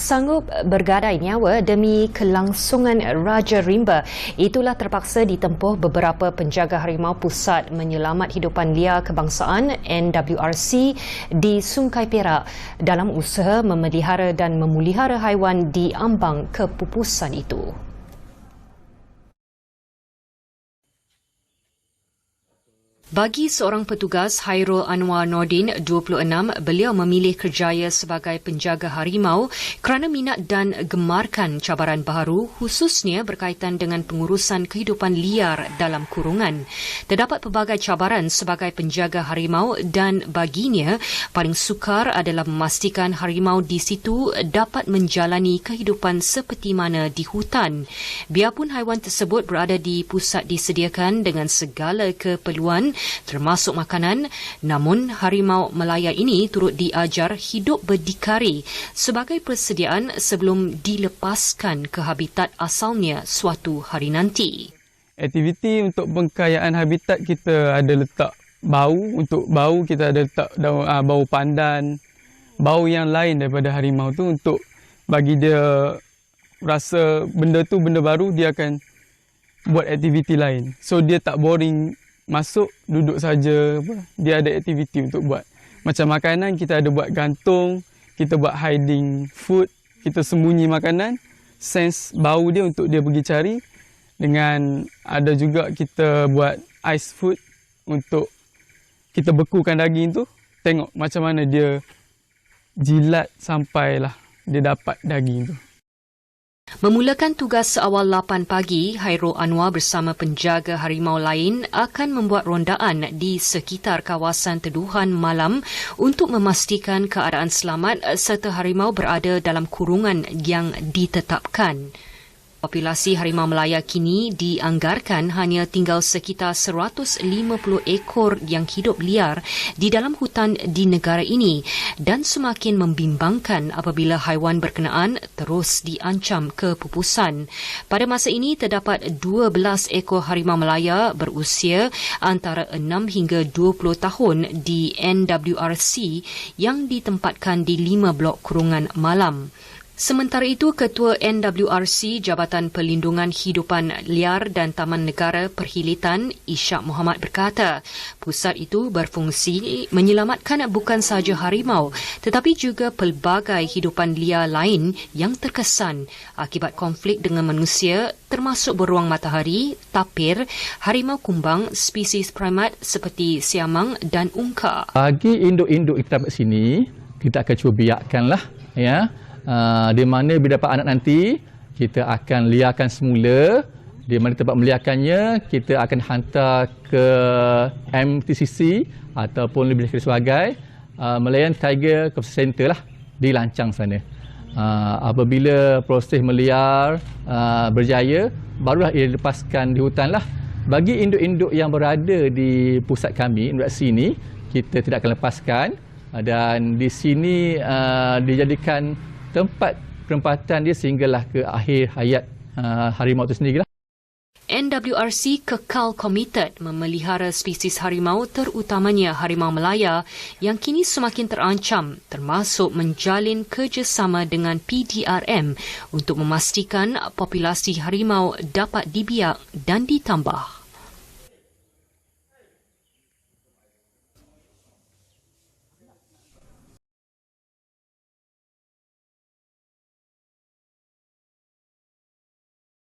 sanggup bergadai nyawa demi kelangsungan Raja Rimba. Itulah terpaksa ditempuh beberapa penjaga harimau Pusat Menyelamat Hidupan Liar Kebangsaan NWRC di Sungai Perak dalam usaha memelihara dan memulihara haiwan di ambang kepupusan itu. Bagi seorang petugas, Hairul Anwar Nordin, 26, beliau memilih kerjaya sebagai penjaga harimau kerana minat dan gemarkan cabaran baharu khususnya berkaitan dengan pengurusan kehidupan liar dalam kurungan. Terdapat pelbagai cabaran sebagai penjaga harimau dan baginya paling sukar adalah memastikan harimau di situ dapat menjalani kehidupan seperti mana di hutan. Biarpun haiwan tersebut berada di pusat disediakan dengan segala keperluan termasuk makanan, namun harimau Melaya ini turut diajar hidup berdikari sebagai persediaan sebelum dilepaskan ke habitat asalnya suatu hari nanti. Aktiviti untuk pengkayaan habitat kita ada letak bau. Untuk bau kita ada letak bau pandan, bau yang lain daripada harimau tu untuk bagi dia rasa benda tu benda baru, dia akan buat aktiviti lain. So dia tak boring masuk duduk saja, dia ada aktiviti untuk buat. Macam makanan kita ada buat gantung, kita buat hiding food, kita sembunyi makanan, sense bau dia untuk dia pergi cari. Dengan ada juga kita buat ice food untuk kita bekukan daging tu, tengok macam mana dia jilat sampailah dia dapat daging tu. Memulakan tugas seawal 8 pagi, Hairul Anwar bersama penjaga harimau lain akan membuat rondaan di sekitar kawasan teduhan malam untuk memastikan keadaan selamat serta harimau berada dalam kurungan yang ditetapkan. Populasi harimau Melaya kini dianggarkan hanya tinggal sekitar 150 ekor yang hidup liar di dalam hutan di negara ini dan semakin membimbangkan apabila haiwan berkenaan terus diancam kepupusan. Pada masa ini terdapat 12 ekor harimau Melaya berusia antara 6 hingga 20 tahun di NWRC yang ditempatkan di 5 blok kurungan malam. Sementara itu, Ketua NWRC Jabatan Perlindungan Hidupan Liar dan Taman Negara Perhilitan, Ishak Mohamad berkata, pusat itu berfungsi menyelamatkan bukan sahaja harimau tetapi juga pelbagai hidupan liar lain yang terkesan akibat konflik dengan manusia termasuk beruang matahari, tapir, harimau kumbang, spesies primat seperti siamang dan ungka. Bagi induk-induk kita kat sini, kita akan cuba biarkanlah, ya. Di mana bila dapat anak nanti, kita akan liarkan semula. Di mana tempat meliarkannya, kita akan hantar ke MTCC ataupun lebih sebagai Malayan Tiger Conservation Center lah, di Lancang sana. Apabila proses meliar berjaya, barulah ia dilepaskan di hutan lah. Bagi induk-induk yang berada di pusat kami, di sini, kita tidak akan lepaskan. Dan di sini dijadikan tempat penempatan dia sehinggalah ke akhir hayat harimau itu sendirilah. NWRC kekal komited memelihara spesies harimau terutamanya harimau Melaya yang kini semakin terancam termasuk menjalin kerjasama dengan PDRM untuk memastikan populasi harimau dapat dibiak dan ditambah.